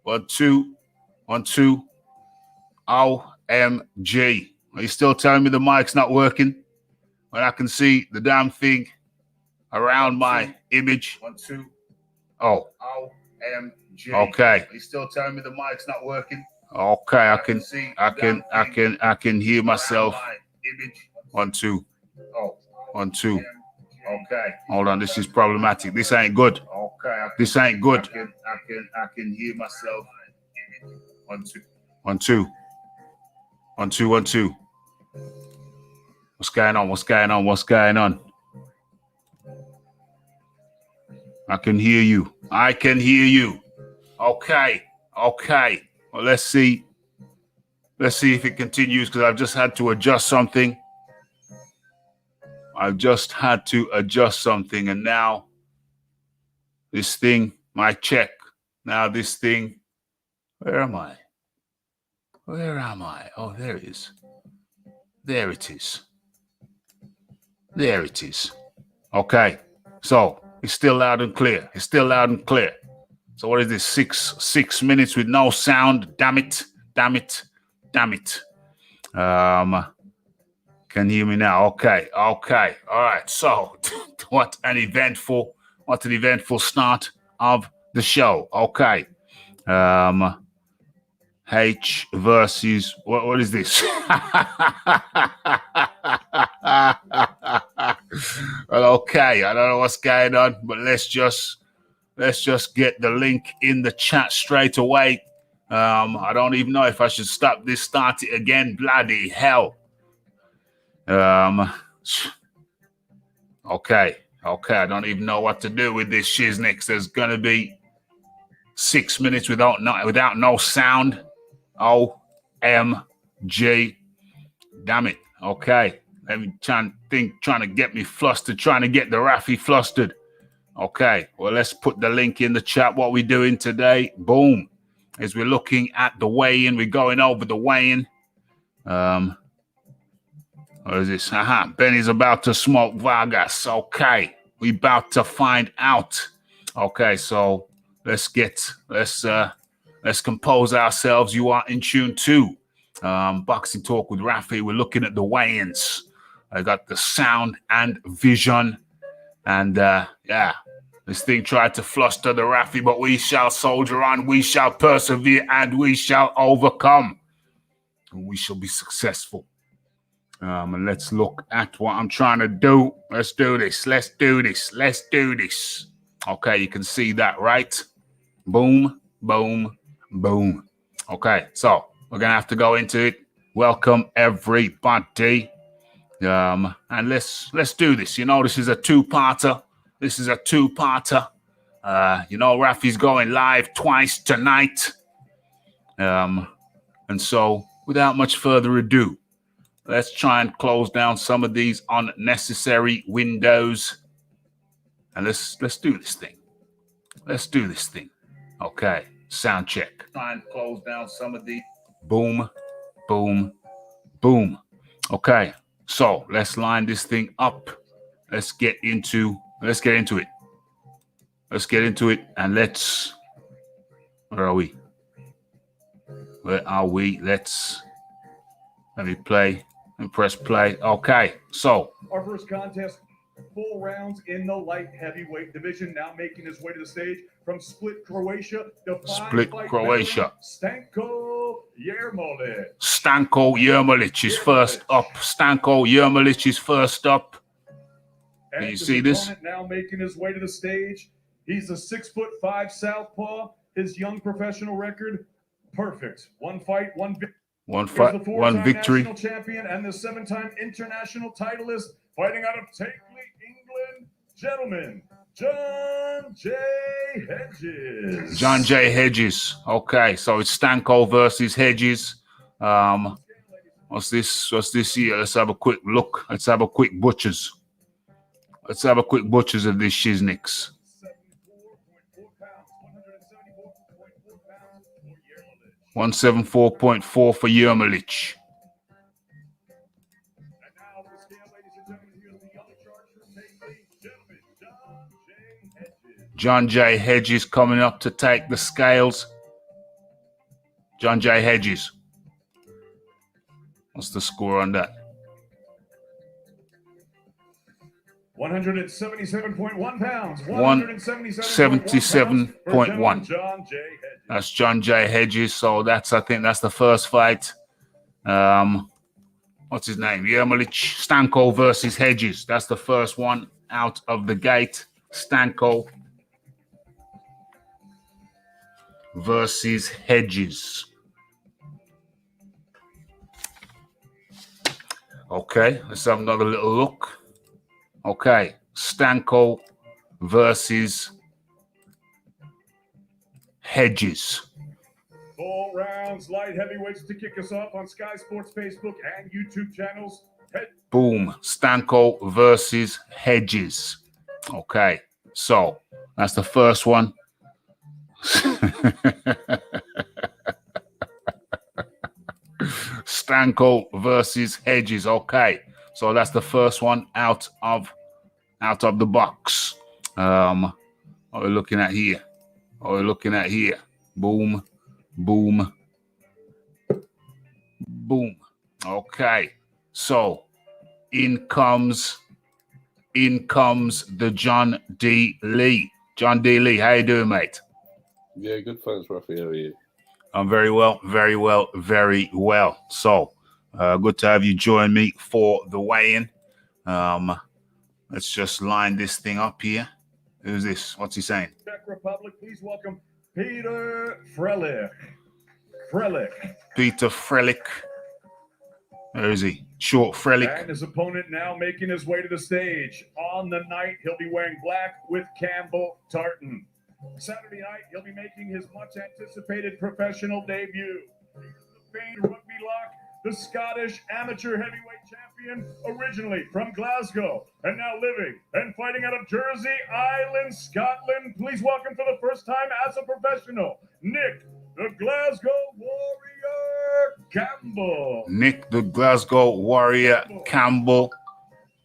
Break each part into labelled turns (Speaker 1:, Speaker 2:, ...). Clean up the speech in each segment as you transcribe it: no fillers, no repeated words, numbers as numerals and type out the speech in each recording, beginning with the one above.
Speaker 1: 1, 2, 1, 2. OMG. Are you still telling me the mic's not working? When I can see the damn thing around my image. 1, 2. Oh. OMG. Okay. Are you still telling me the mic's not working? Okay, I can hear myself. 1, 2. Oh. 1, 2. Okay. Hold on, this is problematic. This ain't good. Okay. This ain't good. I can hear myself. 1, 2. 1, 2. 1, 2, 1, 2. What's going on? What's going on? What's going on? I can hear you. I can hear you. Okay. Okay. Well, let's see. Let's see if it continues because I've just had to adjust something. I've just had to adjust something, and now this thing, my check. Now this thing, where am I? Where am I? Oh, there it is. There it is. There it is. Okay. So it's still loud and clear. It's still loud and clear. So what is this? Six minutes with no sound. Damn it. Damn it. Damn it. Can you hear me now? Okay. Okay. All right. So what an eventful start of the show. Okay. H versus what is this? Well, okay, I don't know what's going on, but let's just get the link in the chat straight away. I don't even know if I should start it again. Bloody hell. Okay, I don't even know what to do with this shiznix. There's gonna be 6 minutes without no sound. OMG. Damn it. Okay. Let me trying to get me flustered, trying to get the Rafi flustered. Okay. Well, let's put the link in the chat. What we're doing today, boom, is we're looking at the weigh-in. We're going over the weigh-in. What is this? Benn is about to smoke Vargas. Okay. We about to find out. Okay, so let's compose ourselves. You are in tune to Boxing Talk with Rafi. We're looking at the weigh-ins. I got the sound and vision. And yeah, this thing tried to fluster the Rafi, but we shall soldier on, we shall persevere, and we shall overcome. And we shall be successful. And let's look at what I'm trying to do. Let's do this. Let's do this. Let's do this. Okay, you can see that, right? Boom, boom, boom. Okay, so we're gonna have to go into it. Welcome everybody. And let's do this. You know, this is a two-parter. You know, Rafi's going live twice tonight. And so without much further ado, let's try and close down some of these unnecessary windows. And let's do this thing. Let's do this thing. Okay, sound check. Try and close down some of the boom, boom, boom. Okay, so let's line this thing up. Let's get into it. Let's get into it, and where are we? Let me play and press play. Okay, so
Speaker 2: our first contest, 4 rounds in the light heavyweight division, now making his way to the stage from Split, Croatia. Stanko Yermolic is first up. Can you see this? Now making his way to the stage. He's a 6'5" southpaw. His young professional record, perfect. One fight, one victory. National champion and the 7-time international titleist, fighting out of Takeley, England. Gentlemen, John J. Hedges.
Speaker 1: John J. Hedges. Okay, so it's Stanko versus Hedges. What's this here? Let's have a quick look. Let's have a quick butchers of this shiznix. 174.4 for Yermolic. John J. Hedges coming up to take the scales. John J. Hedges. What's the score on that?
Speaker 2: 177.1 pounds.
Speaker 1: 177.1.
Speaker 2: John J. Hedges.
Speaker 1: That's John J. Hedges. So I think that's the first fight. What's his name? Yermolic Stanko versus Hedges. That's the first one out of the gate. Stanko versus Hedges. Okay, let's have another little look. Okay, Stanko versus Hedges.
Speaker 2: 4 rounds, light heavyweights to kick us off on Sky Sports Facebook and YouTube channels.
Speaker 1: Boom, Stanko versus Hedges. Okay, so that's the first one. Stanko versus Hedges. Okay, so that's the first one out of the box. What are we looking at here? Boom, boom, boom. Okay, so in comes the John D. Lee. John D. Lee, how you doing, mate?
Speaker 3: Yeah, good, thanks, Rafi. How are you?
Speaker 1: I'm very well, very well, very well. So, good to have you join me for the weigh-in. Let's just line this thing up here. Who's this? What's he saying?
Speaker 2: Czech Republic, please welcome Peter Frelich.
Speaker 1: Peter Frelich. Where is he? Short Frelich.
Speaker 2: And his opponent now making his way to the stage. On the night, he'll be wearing black with Campbell Tartan. Saturday night, he'll be making his much-anticipated professional debut. He's the famed rugby lock, the Scottish amateur heavyweight champion, originally from Glasgow, and now living and fighting out of Jersey Island, Scotland. Please welcome for the first time as a professional, Nick, the Glasgow Warrior Campbell.
Speaker 1: Nick, the Glasgow Warrior Campbell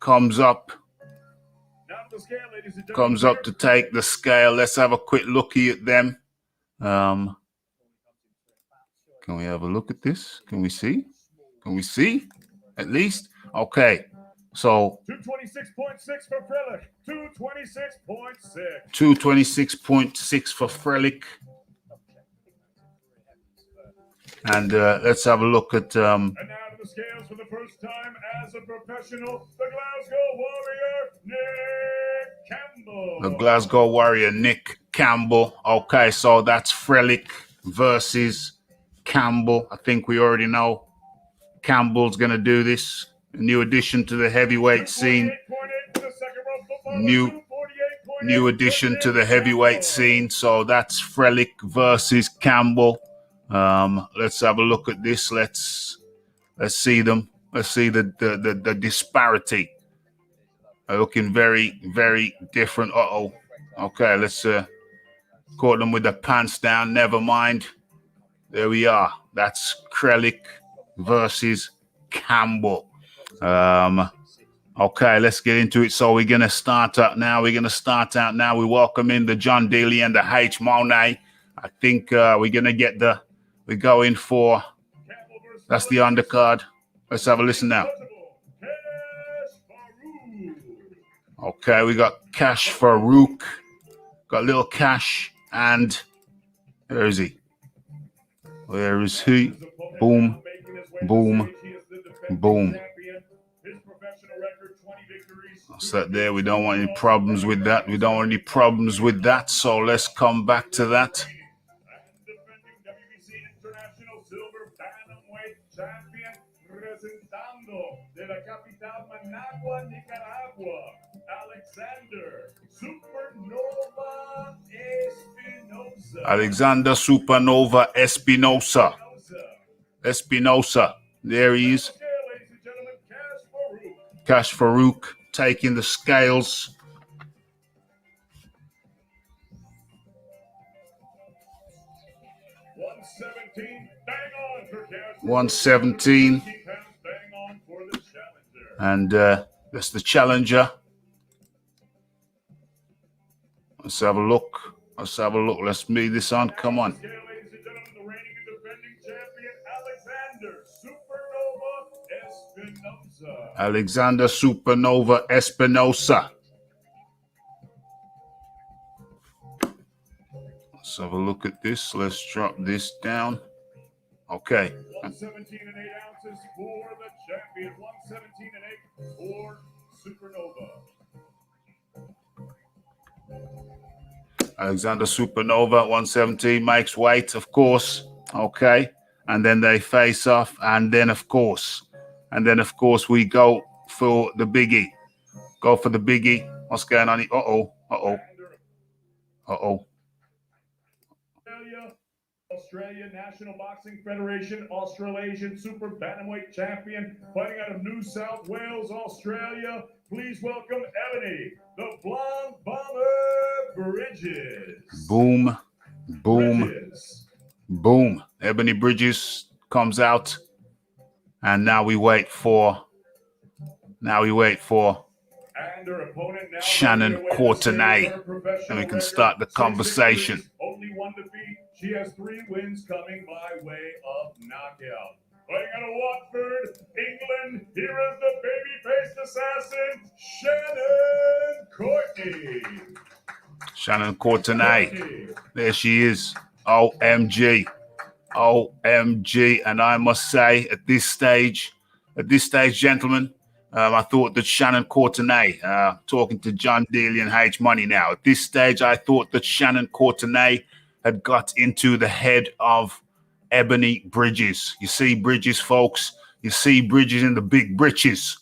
Speaker 1: comes up. Comes up to take the scale. Let's have a quick looky at them. Can we have a look at this? Can we see? At least? Okay. So
Speaker 2: 226.6 for Frelich. 226.6.
Speaker 1: 226.6 for Frelich. And let's have a look at
Speaker 2: and now to the scales for the first time as a professional, the Glasgow Warrior, Nick Campbell.
Speaker 1: The Glasgow Warrior, Nick Campbell. Okay, so that's Frelich versus Campbell. I think we already know Campbell's going to do this. A new addition to the heavyweight scene. New addition to the heavyweight scene. So that's Frelich versus Campbell. Let's have a look at this. Let's see them. Let's see the disparity. They're looking very, very different. Okay, let's caught them with the pants down. Never mind. There we are. That's Frelich versus Campbell. Okay, let's get into it. So we're gonna start out now. We welcome in the John Daly and the H Monet. I think we're going for. That's the undercard. Let's have a listen now. Okay, we got Cash Farouk. Got little Cash, and where is he? Where is he? Boom, boom, boom. So there, we don't want any problems with that. So let's come back to that. Alexander Supernova Espinosa. There he is. Cash Farouk taking the scales. $117. And that's the challenger. Let's have a look. Let's move this on. Come on. Alexander Supernova Espinosa. Let's have a look at this. Let's drop this down. Okay.
Speaker 2: 117 and 8 ounces for the champion. 117 and 8 for Supernova.
Speaker 1: Alexander Supernova, 117, makes weight, of course. Okay. And then they face off. And then, of course, we go for the biggie. Go for the biggie. What's going on?
Speaker 2: Australia National Boxing Federation, Australasian Super Bantamweight Champion, fighting out of New South Wales, Australia. Please welcome Ebony, the Blonde Bomber Bridges.
Speaker 1: Boom, boom,
Speaker 2: Bridges.
Speaker 1: boom. Ebony Bridges comes out, and now we wait for
Speaker 2: And her opponent now
Speaker 1: Shannon Courtenay, and we can start the conversation.
Speaker 2: Only one defeat. She has 3 wins coming by way of knockout. Fighting out of Watford, England, here is the baby-faced assassin, Shannon Courtenay.
Speaker 1: Shannon Courtenay. There she is. OMG. OMG. And I must say, at this stage, gentlemen, I thought that Shannon Courtenay, talking to John Dealey and H Money now, at this stage, I thought that Shannon Courtenay had got into the head of Ebony Bridges. You see Bridges, folks. You see Bridges in the big britches.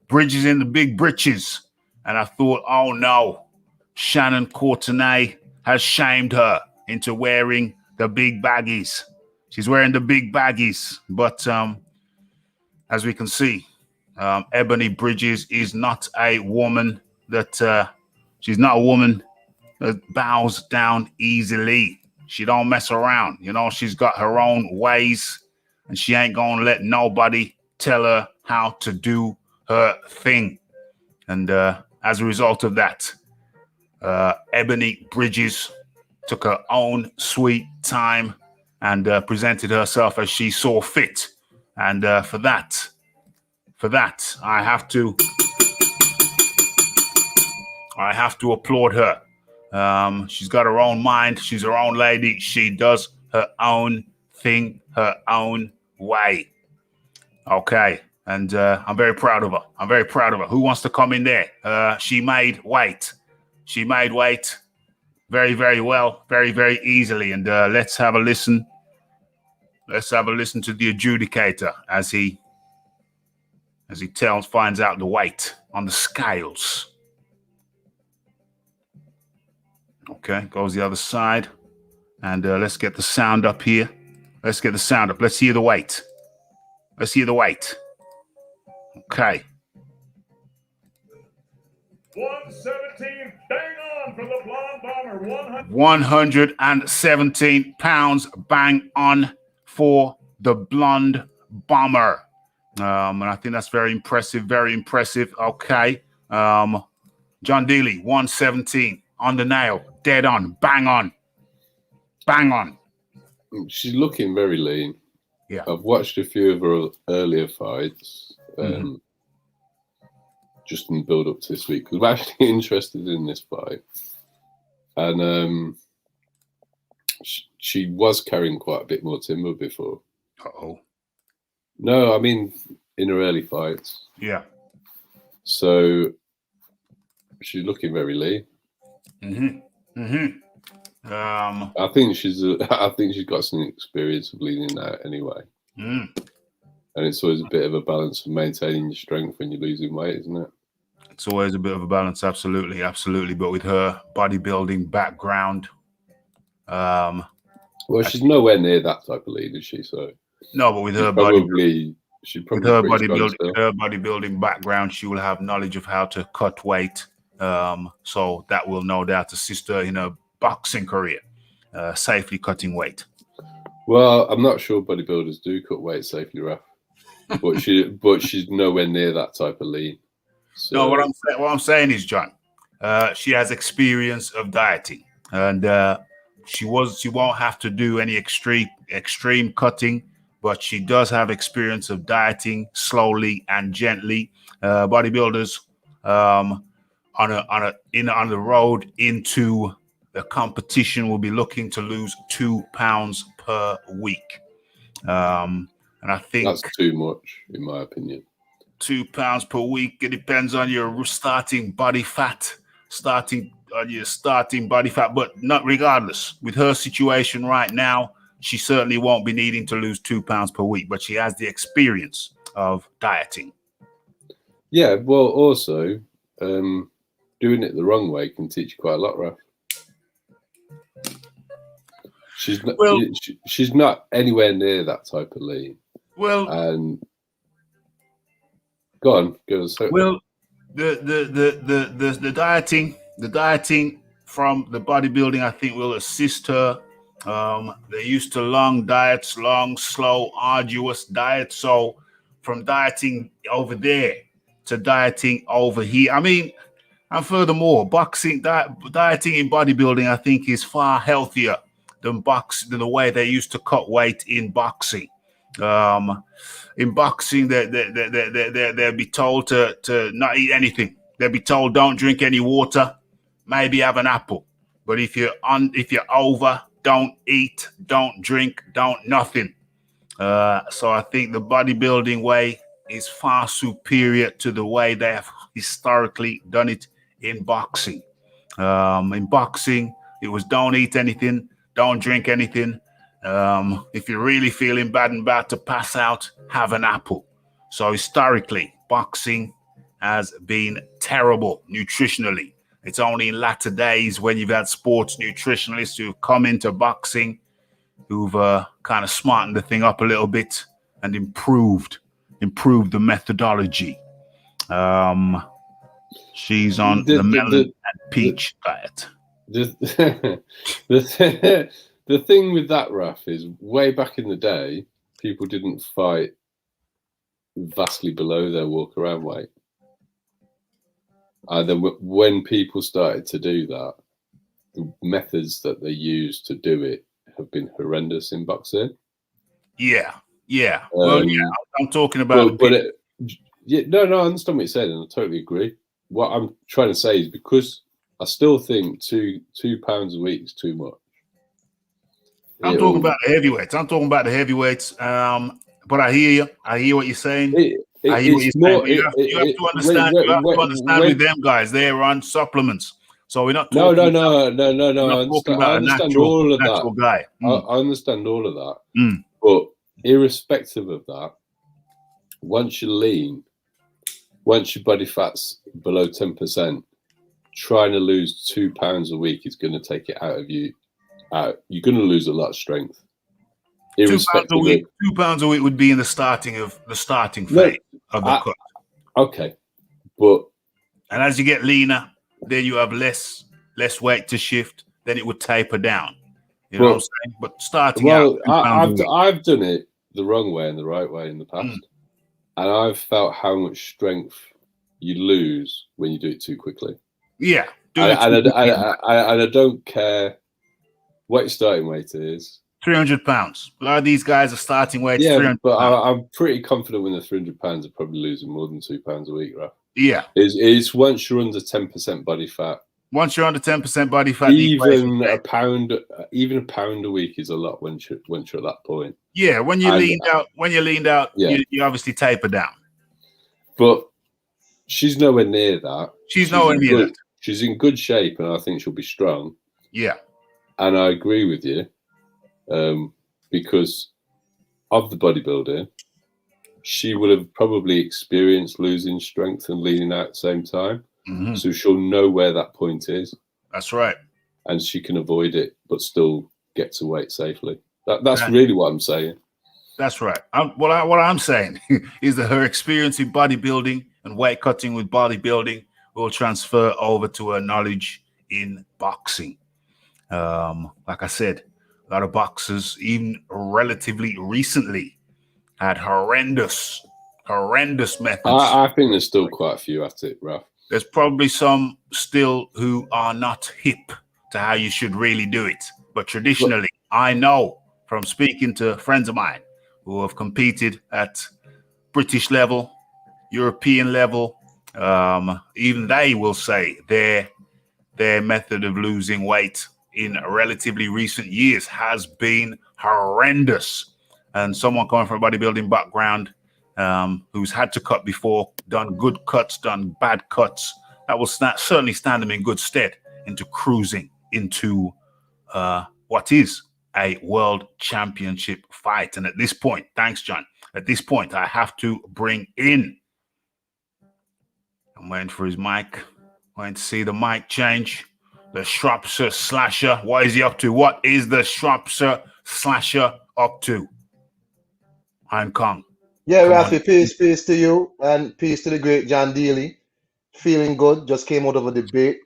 Speaker 1: Bridges in the big britches. And I thought, oh no, Shannon Courtenay has shamed her into wearing the big baggies. She's wearing the big baggies. But as we can see, Ebony Bridges is not a woman that she's not a woman that bows down easily. She don't mess around. You know, she's got her own ways, and she ain't gonna let nobody tell her how to do her thing. And as a result of that, Ebony Bridges took her own sweet time and presented herself as she saw fit. And for that, I have to applaud her. She's got her own mind. She's her own lady. She does her own thing, her own way. Okay. And I'm very proud of her. Who wants to come in there? She made weight. Very, very well. Very, very easily. And let's have a listen. Let's have a listen to the adjudicator as he finds out the weight on the scales. Okay, goes the other side. And let's get the sound up here. Let's get the sound up. Let's hear the weight. Okay.
Speaker 2: 117, bang on for the Blonde Bomber.
Speaker 1: 117 pounds, bang on for the Blonde Bomber. And I think that's very impressive. Okay. John Dealey, 117 on the nail, dead on, bang on.
Speaker 3: She's looking very lean.
Speaker 1: Yeah.
Speaker 3: I've watched a few of her earlier fights, just in the build up to this week, because I'm actually interested in this fight. And she was carrying quite a bit more timber before.
Speaker 1: Uh-oh.
Speaker 3: No, I mean in her early fights.
Speaker 1: Yeah.
Speaker 3: So she's looking very lean. I think she's got some experience of leaning out anyway. And it's always a bit of a balance of maintaining your strength when you're losing weight, isn't it?
Speaker 1: It's always a bit of a balance, absolutely. But with her bodybuilding background,
Speaker 3: well, she's nowhere near that type of lead, is she? So
Speaker 1: no, but with her bodybuilding background, she will have knowledge of how to cut weight. So that will no doubt assist her in her boxing career, safely cutting weight.
Speaker 3: Well, I'm not sure bodybuilders do cut weight safely, Raf. but she's nowhere near that type of lean. So.
Speaker 1: No, what I'm saying is, John, she has experience of dieting, and she won't have to do any extreme cutting, but she does have experience of dieting slowly and gently. Bodybuilders on the road into the competition will be looking to lose 2 pounds per week. And I think
Speaker 3: that's too much, in my opinion.
Speaker 1: 2 pounds per week. It depends on your starting body fat, but not regardless. With her situation right now, she certainly won't be needing to lose 2 pounds per week, but she has the experience of dieting.
Speaker 3: Yeah, well, also, doing it the wrong way can teach you quite a lot, Raf. She's not anywhere near that type of lean.
Speaker 1: Well,
Speaker 3: and go on. So,
Speaker 1: well, the dieting from the bodybuilding, I think, will assist her. They're used to long diets, long, slow, arduous diets. So from dieting over there to dieting over here, I mean, and furthermore, dieting in bodybuilding, I think, is far healthier than the way they used to cut weight in boxing. In boxing, they'll be told to not eat anything. They'll be told don't drink any water, maybe have an apple. But if you're over, don't eat, don't drink, don't nothing. So I think the bodybuilding way is far superior to the way they have historically done it in boxing. In boxing, it was don't eat anything, don't drink anything. If you're really feeling bad and about to pass out, have an apple. So historically, boxing has been terrible nutritionally. It's only in latter days when you've had sports nutritionalists who've come into boxing, who've kind of smartened the thing up a little bit and improved the methodology. She's on the melon and peach diet.
Speaker 3: The thing with that, Raf, is way back in the day, people didn't fight vastly below their walk-around weight. And then when people started to do that, the methods that they use to do it have been horrendous in boxing.
Speaker 1: Yeah. Well, yeah, I'm talking about.
Speaker 3: I understand what you're saying, and I totally agree. What I'm trying to say is because I still think two pounds a week is too much.
Speaker 1: I'm talking about the heavyweights. But I hear you. I hear what you're saying. You have to understand with them guys. They're on supplements, so we're not talking.
Speaker 3: No. I understand all of that.
Speaker 1: Guy.
Speaker 3: I understand all of that. But irrespective of that, once you're lean, once your body fat's below 10%, trying to lose 2 pounds a week is going to take it out of you. You're going to lose a lot of strength.
Speaker 1: 2 pounds a week would be in the starting phase of the cut.
Speaker 3: Okay,
Speaker 1: and as you get leaner, then you have less weight to shift. Then it would taper down. You know what I'm saying? But starting out,
Speaker 3: I've done it the wrong way and the right way in the past, and I've felt how much strength you lose when you do it too quickly.
Speaker 1: Yeah,
Speaker 3: and I don't care what your starting weight is.
Speaker 1: 300 pounds. A lot of these guys are starting weight.
Speaker 3: Yeah, but I'm pretty confident when they're 300 pounds, are probably losing more than 2 pounds a week, right?
Speaker 1: Yeah.
Speaker 3: It's once you're under 10% body fat.
Speaker 1: Once you're under 10% body fat,
Speaker 3: even a pound a week is a lot when you're at that point.
Speaker 1: Yeah, when you're leaned out, you obviously taper down.
Speaker 3: But she's nowhere near that.
Speaker 1: She's nowhere near that.
Speaker 3: She's in good shape, and I think she'll be strong.
Speaker 1: Yeah.
Speaker 3: And I agree with you. Because of the bodybuilding, she would have probably experienced losing strength and leaning out at the same time. Mm-hmm. So she'll know where that point is.
Speaker 1: That's right.
Speaker 3: And she can avoid it, but still get to weight safely. That's really what I'm saying.
Speaker 1: That's right. What I'm saying is that her experience in bodybuilding and weight cutting with bodybuilding will transfer over to her knowledge in boxing. Like I said, a lot of boxers, even relatively recently, had horrendous methods.
Speaker 3: I think there's still quite a few at it, Raf.
Speaker 1: There's probably some still who are not hip to how you should really do it. But traditionally, I know from speaking to friends of mine who have competed at British level, European level. Even they will say their method of losing weight in relatively recent years has been horrendous. And someone coming from a bodybuilding background, who's had to cut before, done good cuts, done bad cuts, that will certainly stand them in good stead into cruising into what is a world championship fight. And at this point, thanks, John. At this point, I have to bring in. I'm waiting for his mic. Waiting to see the mic change. The Shropshire Slasher. What is he up to? What is the Shropshire Slasher up to? Hong Kong.
Speaker 4: Yeah, Rafi, peace to you and peace to the great John Daly. Feeling good. Just came out of a debate.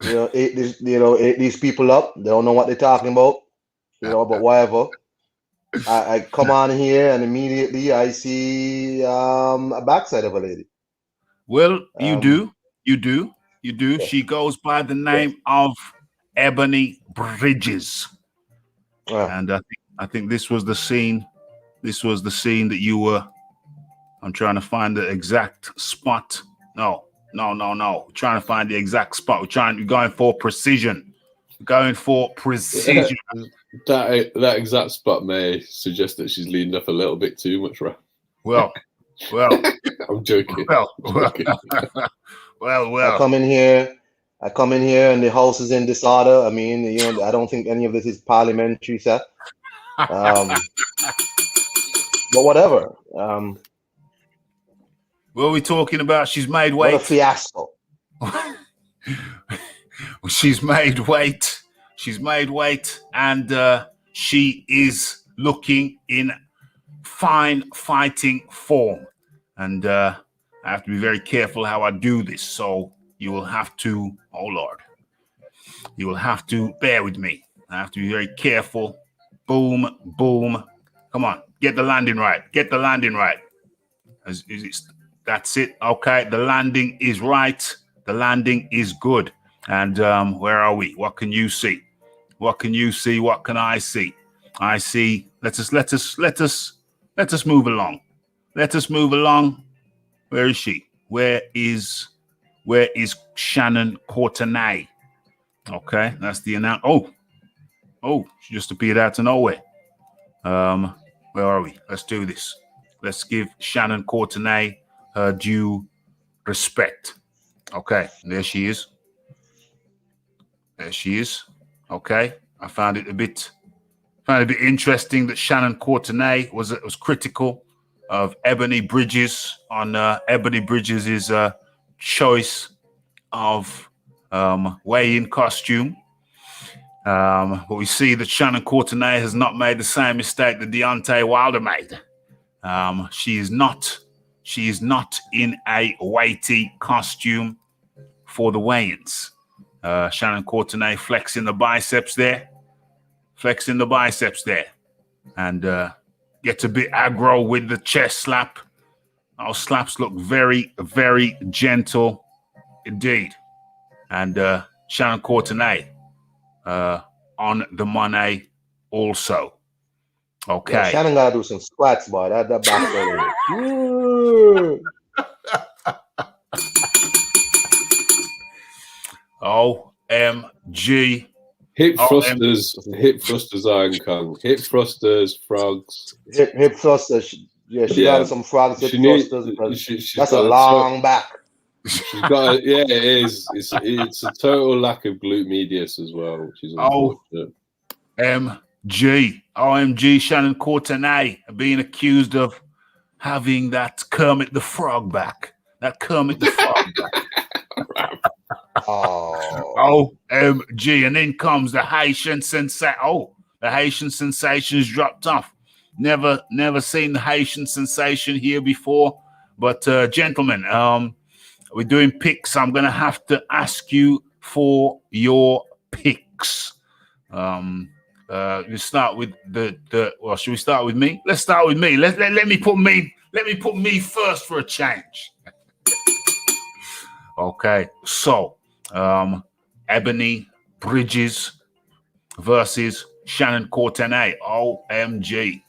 Speaker 4: Ate these people up. They don't know what they're talking about. But whatever. I come on here and immediately I see a backside of a lady.
Speaker 1: Well, you do. Yeah. She goes by the name of Ebony Bridges. And I think this was the scene. This was the scene that you were. I'm trying to find the exact spot. No. Trying to find the exact spot. We're going for precision.
Speaker 3: That exact spot may suggest that she's leading up a little bit too much, right?
Speaker 1: Well.
Speaker 3: I'm joking.
Speaker 1: Well.
Speaker 4: I come in here and the house is in disorder. I mean, I don't think any of this is parliamentary, sir. But whatever.
Speaker 1: What are we talking about? She's made weight.
Speaker 4: What a fiasco.
Speaker 1: She's made weight. And she is looking in fine fighting form. And I have to be very careful how I do this. So you will have to, oh Lord, you will have to bear with me. I have to be very careful. Boom, boom. Come on, get the landing right. That's it. Okay, the landing is right. The landing is good. And where are we? What can you see? What can I see? I see. Let us move along. Where is she? Where is Shannon Courtenay? Okay, that's the announcement. Oh, she just appeared out of nowhere. Where are we? Let's do this. Let's give Shannon Courtenay her due respect. Okay, there she is. Okay, I found it a bit interesting that Shannon Courtenay was critical of Ebony Bridges on Ebony Bridges' choice of weigh-in costume. But we see that Shannon Courtenay has not made the same mistake that Deontay Wilder made. She is not in a weighty costume for the weigh-ins. Shannon Courtenay flexing the biceps there, and gets a bit aggro with the chest slap. Our slaps look very, very gentle indeed. And Shannon Courtenay on the money also. Okay.
Speaker 4: Yeah, Shannon gotta do some squats, boy. That back there.
Speaker 1: OMG.
Speaker 3: Hip thrusters, Iron Kong. Hip thrusters, frogs.
Speaker 4: Hip thrusters. Yeah, she got some frogs. Hip thrusters. That's a long back.
Speaker 3: She's got it is. It's a total lack of glute medius as well, which is unfortunate.
Speaker 1: OMG, Shannon Courtenay being accused of having that Kermit the Frog back. OMG, and then comes the Haitian sensation. The Haitian sensation's dropped off. Never seen the Haitian sensation here before. But gentlemen, we're doing picks. I'm gonna have to ask you for your picks. We start with well, should we start with me? Let's start with me. Let me put me first for a change. Okay, so Ebony Bridges versus Shannon Courtenay. OMG.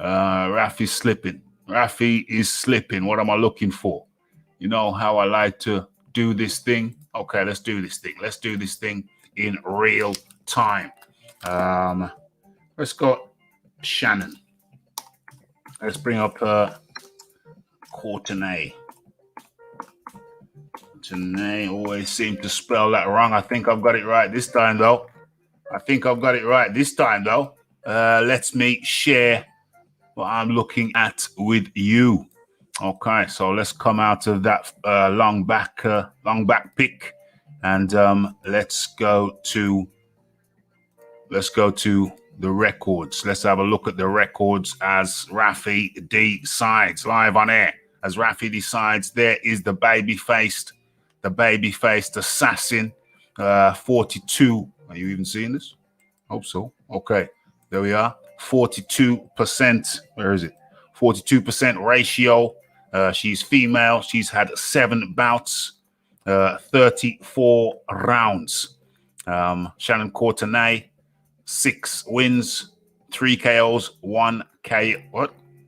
Speaker 1: Rafi's slipping. Rafi is slipping. What am I looking for? You know how I like to do this thing? Okay, let's do this thing. Let's do this thing in real time. Let's go Shannon. Let's bring up Courtenay. Courtenay always seem to spell that wrong. I think I've got it right this time, though. Let me share what I'm looking at with you. Okay, so let's come out of that long back pick, and let's go to the records. Let's have a look at the records as Rafi decides live on air. As Rafi decides, there is the baby-faced assassin, 42. Are you even seeing this? Hope so. Okay, there we are. 42%. Where is it? 42% ratio. She's female. She's had 7 bouts, 34 rounds. Shannon Courtenay, 6 wins, 3 KOs, 1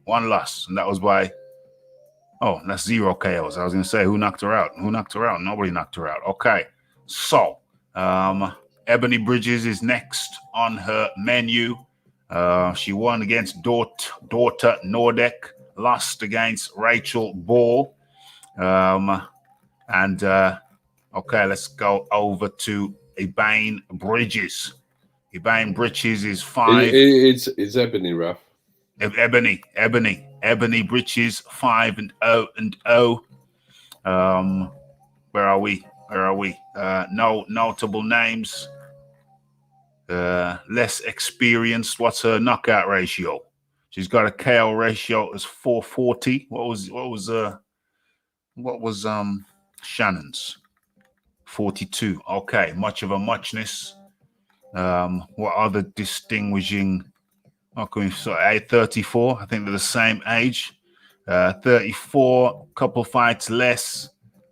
Speaker 1: loss, and that was by. Oh, that's 0 KOs. I was going to say, who knocked her out? Nobody knocked her out. Okay, so Ebony Bridges is next on her menu. She won against daughter Nordek, lost against Rachel Ball. Okay, let's go over to Ebane Bridges. Ebane Bridges is 5.
Speaker 3: It's Ebony, Raf.
Speaker 1: Ebony Bridges 5-0. Where are we? No notable names. Less experienced. What's her knockout ratio? She's got a KO ratio as 440. What was Shannon's? 42. Okay, much of a muchness. What other distinguishing? Okay, so 34. I think they're the same age. 34, couple fights less,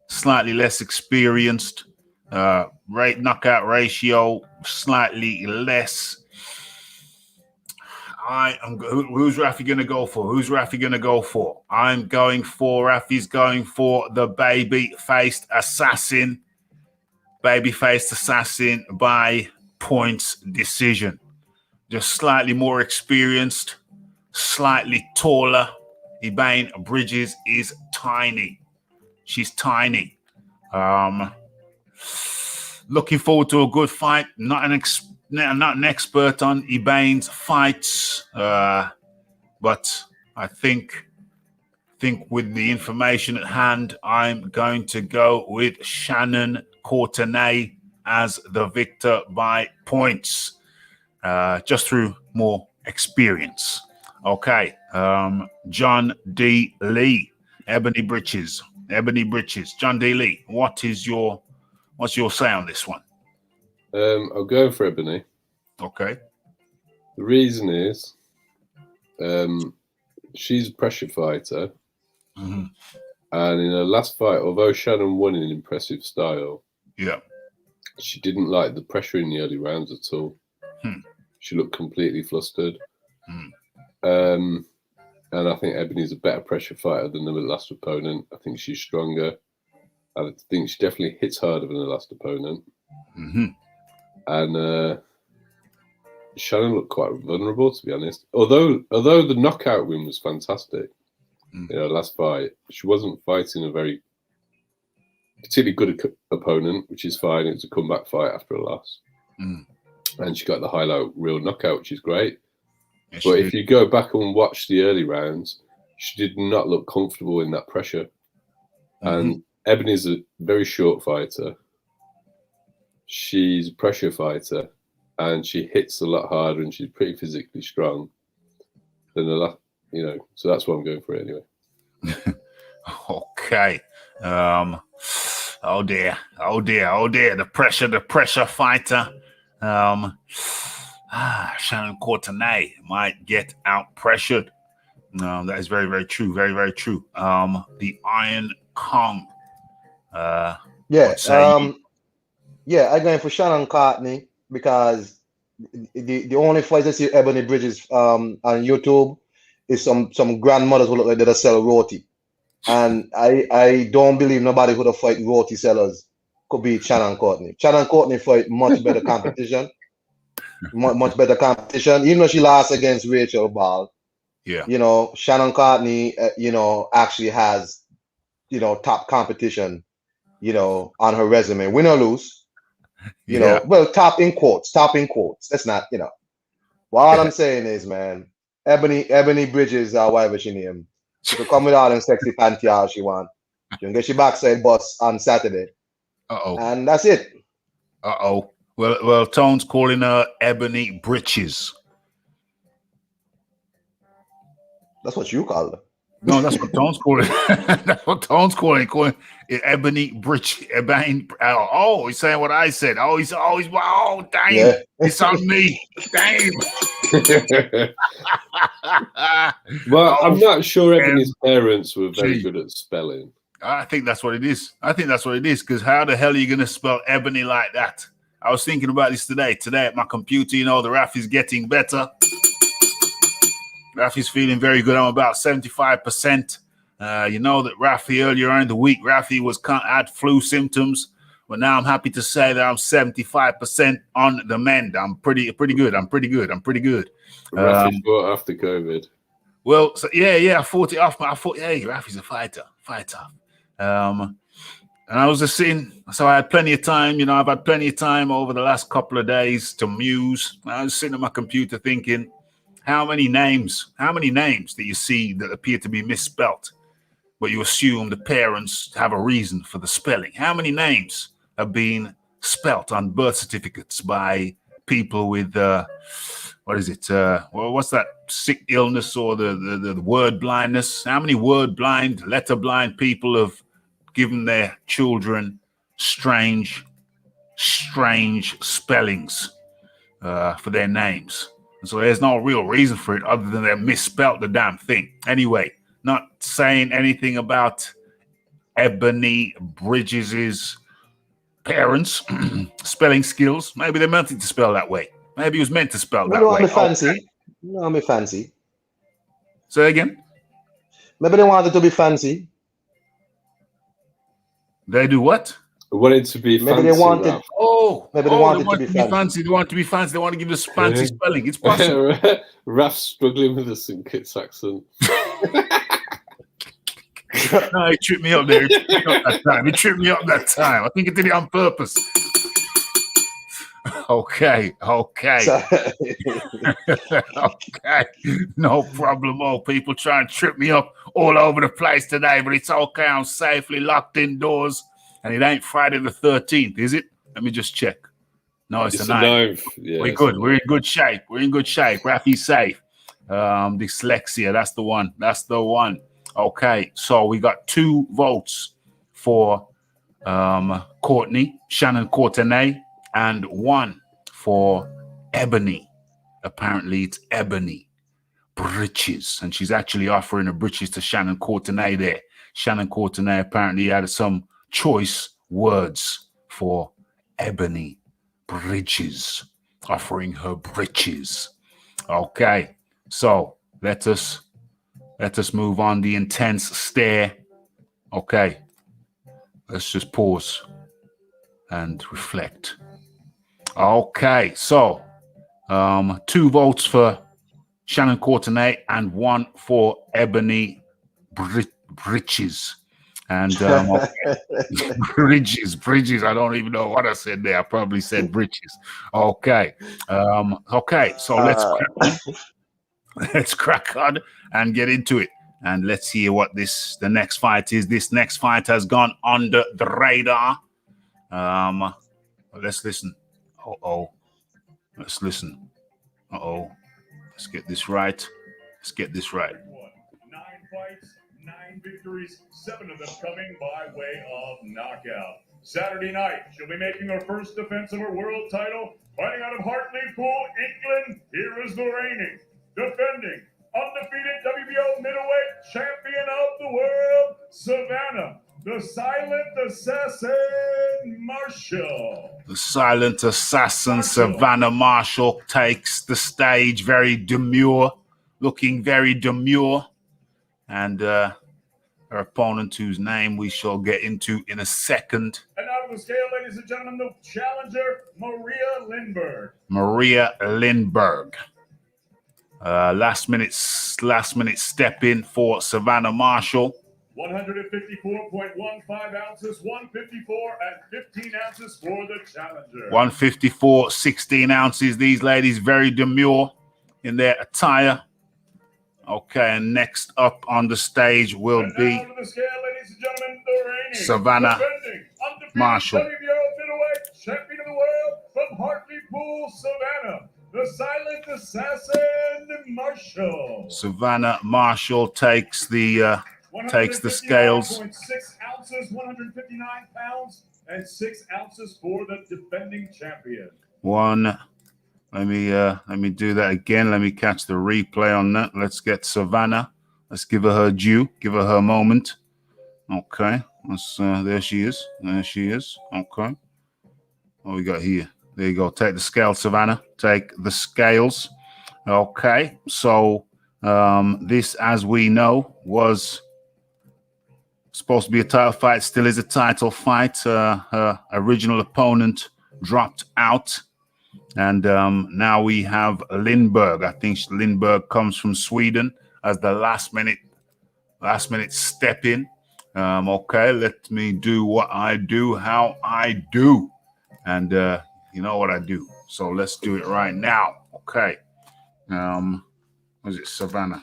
Speaker 1: slightly less experienced. Knockout ratio slightly less. Who's Rafi going to go for? Rafi's going for the baby-faced assassin. Baby-faced assassin by points decision. Just slightly more experienced, slightly taller. Ebane Bridges is tiny. She's tiny. Looking forward to a good fight. Not an expert on Ebane's fights, but I think with the information at hand, I'm going to go with Shannon Courtenay as the victor by points. Just through more experience. Okay. John D. Lee, Ebony Bridges. John D. Lee, what's your say on this one?
Speaker 3: I'll go for Ebony.
Speaker 1: Okay.
Speaker 3: The reason is she's a pressure fighter.
Speaker 1: Mm-hmm.
Speaker 3: And in her last fight, although Shannon won in impressive style, she didn't like the pressure in the early rounds at all. She looked completely flustered. And I think Ebony's a better pressure fighter than the last opponent. I think she's stronger. I think she definitely hits harder than the last opponent.
Speaker 1: Mm-hmm.
Speaker 3: And Shannon looked quite vulnerable, to be honest. Although the knockout win was fantastic, last fight, she wasn't fighting a very particularly good opponent, which is fine. It was a comeback fight after a loss. And she got the highlight reel knockout, which is great. Yes, but if you go back and watch the early rounds, she did not look comfortable in that pressure. And Ebony's a very short fighter. She's a pressure fighter, and she hits a lot harder, and she's pretty physically strong than the last, So that's what I'm going for anyway.
Speaker 1: Okay. Oh dear. The pressure fighter. Shannon Courtenay might get out pressured. That is very, very true. Very, very true. The Iron Kong.
Speaker 4: I'm going for Shannon Courtenay because the only fight I see Ebony Bridges on YouTube is some grandmothers who look like they sell roti. And I don't believe nobody who fight roti sellers could beat Shannon Courtenay. Shannon Courtenay fight much better competition. Much better competition. Even though she lost against Rachel Ball.
Speaker 1: Yeah.
Speaker 4: You know, Shannon Courtenay, you know, actually has, you know, top competition, you know, on her resume. Win or lose. You know, well, top in quotes. That's not, you know. Well, all I'm saying is, man, Ebony Bridges or whatever she named. She could come with all them sexy panty all she want. She can get she backside bus on Saturday. And that's it.
Speaker 1: Well, Tone's calling her Ebony Britches.
Speaker 4: That's what you call her.
Speaker 1: No, that's what Tone's calling. That's what Tone's calling it Ebony Britch. Oh, he's saying what I said. Oh, he's always. Oh, damn! Yeah. It's on me. Damn.
Speaker 3: Well, I'm not sure Ebony's parents were very good at spelling.
Speaker 1: I think that's what it is. Because how the hell are you going to spell Ebony like that? I was thinking about this today. Today at my computer, you know, the RAF is getting better. Rafi's feeling very good. I'm about 75%. You know that Rafi earlier in the week, Rafi had flu symptoms, but now I'm happy to say that I'm 75% on the mend. I'm pretty good.
Speaker 3: Rafi fought after COVID.
Speaker 1: Well, so I fought it off. I thought, hey, Rafi's a fighter. And I was just sitting, so I had plenty of time. You know, I've had plenty of time over the last couple of days to muse. I was sitting at my computer thinking, how many names that you see that appear to be misspelt, but you assume the parents have a reason for the spelling? How many names have been spelt on birth certificates by people with, what's that sick illness or the word blindness? How many word blind, letter blind people have given their children strange spellings for their names? So there's no real reason for it other than they misspelt the damn thing. Anyway, not saying anything about Ebony Bridges' parents' spelling skills. Maybe they meant it to spell that way. Maybe it was meant to spell that way.
Speaker 4: I'm fancy.
Speaker 1: Say again?
Speaker 4: Maybe they wanted to be fancy.
Speaker 1: They do what?
Speaker 3: Wanted to be fancy.
Speaker 4: Maybe they wanted.
Speaker 1: Ralph. Maybe
Speaker 4: they wanted to be fancy.
Speaker 1: They want to be fancy. They want to give us fancy spelling. It's possible.
Speaker 3: Ralph's struggling with the St. Kitts accent.
Speaker 1: No, he tripped me up there. He tripped me up that time. I think he did it on purpose. Okay. Okay. No problem. All people try and trip me up all over the place today, but it's okay. I'm safely locked indoors. And it ain't Friday the 13th, is it? Let me just check. No, it's the 9th. Yeah, we're good. We're in good shape. Rafi's safe. Dyslexia. That's the one. Okay. So we got 2 votes for Courtenay, Shannon Courtenay, and 1 for Ebony. Apparently it's Ebony Britches. And she's actually offering a britches to Shannon Courtenay there. Shannon Courtenay apparently had some choice words for Ebony Bridges, offering her britches. Okay, so let us move on. The intense stare. Okay, let's just pause and reflect. Okay, so 2 votes for Shannon Courtenay and 1 for Ebony Bridges. And bridges. I don't even know what I said there. I probably said bridges. Okay. So let's crack on and get into it. And let's hear what the next fight is. This next fight has gone under the radar. Let's listen. Let's listen. Let's get this right.
Speaker 2: 9 fights, 9 victories, 7 of them coming by way of knockout. Saturday night, she'll be making her first defense of her world title, fighting out of Hartlepool, England. Here is the reigning, defending, undefeated WBO middleweight champion of the world, Savannah, the Silent Assassin Marshall.
Speaker 1: The Silent Assassin Savannah Marshall takes the stage, very demure, looking very demure. And her opponent, whose name we shall get into in a second.
Speaker 2: And out of the scale, ladies and gentlemen, the challenger, Maria Lindberg.
Speaker 1: Maria Lindberg. Last minute step in for Savannah Marshall.
Speaker 2: 154.15 ounces, 154 and 15 ounces for the challenger.
Speaker 1: 154, 16 ounces. These ladies very demure in their attire. Okay, and next up on the stage will be
Speaker 2: the scale, ladies and gentlemen, the reigning,
Speaker 1: Savannah Marshall.
Speaker 2: middleweight champion of the world from Hartlepool, Savannah, the silent assassin Marshall.
Speaker 1: Savannah Marshall takes the scales.
Speaker 2: 6 ounces, 159 pounds, and 6 ounces for the defending champion.
Speaker 1: Let me do that again. Let me catch the replay on that. Let's get Savannah. Let's give her due. Give her her moment. Okay. There she is. There she is. Okay. What we got here? There you go. Take the scales, Savannah. Take the scales. Okay. So this, as we know, was supposed to be a title fight. Still is a title fight. Her original opponent dropped out. And now we have Lindberg. I think Lindberg comes from Sweden as the last minute step in. Okay, let me do what I do, how I do. And you know what I do. So let's do it right now. Okay. Was it Savannah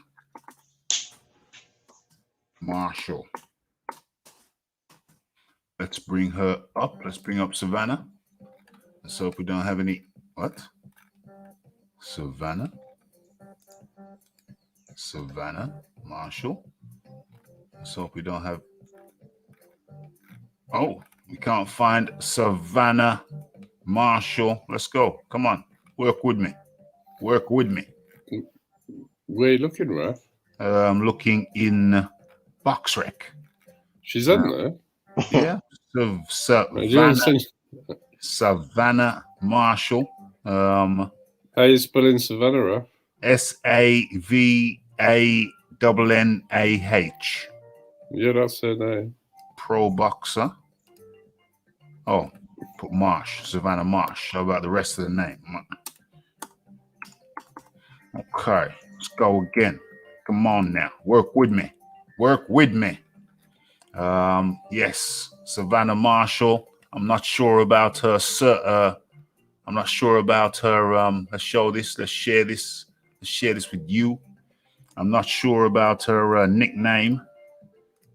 Speaker 1: Marshall? Let's bring her up. Let's bring up Savannah. Let's hope we don't have any. What? Savannah Marshall. Let's hope we don't have. Oh, we can't find Savannah Marshall. Let's go. Come on. Work with me. Work with me.
Speaker 3: Where are you looking, Raf?
Speaker 1: I'm looking in BoxRec.
Speaker 3: She's in there?
Speaker 1: Yeah. Savannah Marshall.
Speaker 3: How are you spelling Savannah, Raf?
Speaker 1: SAVANNAH.
Speaker 3: Yeah, that's her name.
Speaker 1: Pro boxer. Oh, put Marsh. Savannah Marsh. How about the rest of the name? Okay, let's go again. Come on now. Work with me. Work with me. Yes, Savannah Marshall. I'm not sure about her. I'm not sure about her. Let's show this. Let's share this. Let's share this with you. I'm not sure about her nickname.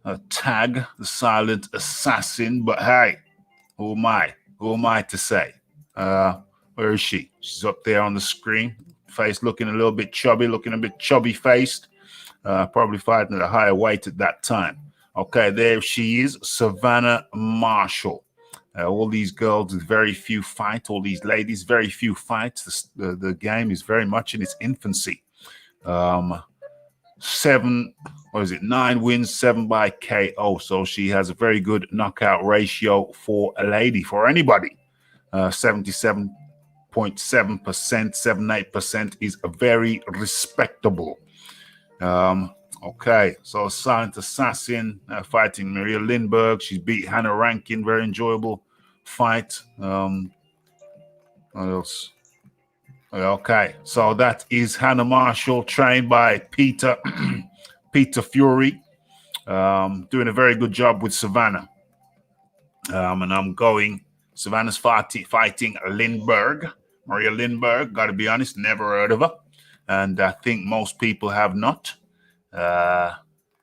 Speaker 1: Her tag, the silent assassin. But hey, who am I? Who am I to say? Where is she? She's up there on the screen. Face looking a little bit chubby, looking a bit chubby faced. Probably fighting at a higher weight at that time. Okay, there she is, Savannah Marshall. All these girls with very few fights, all these ladies, very few fights. The game is very much in its infancy. 9 wins, 7 by KO. So she has a very good knockout ratio for a lady, for anybody. 77.7%, 78% is very respectable. Okay, so Silent Assassin fighting Maria Lindberg. She's beat Hannah Rankin. Very enjoyable fight. What else? Okay, so that is Hannah Marshall, trained by Peter Fury. Doing a very good job with Savannah. And I'm going. Savannah's fighting Lindberg. Maria Lindberg. Got to be honest, never heard of her, and I think most people have not. A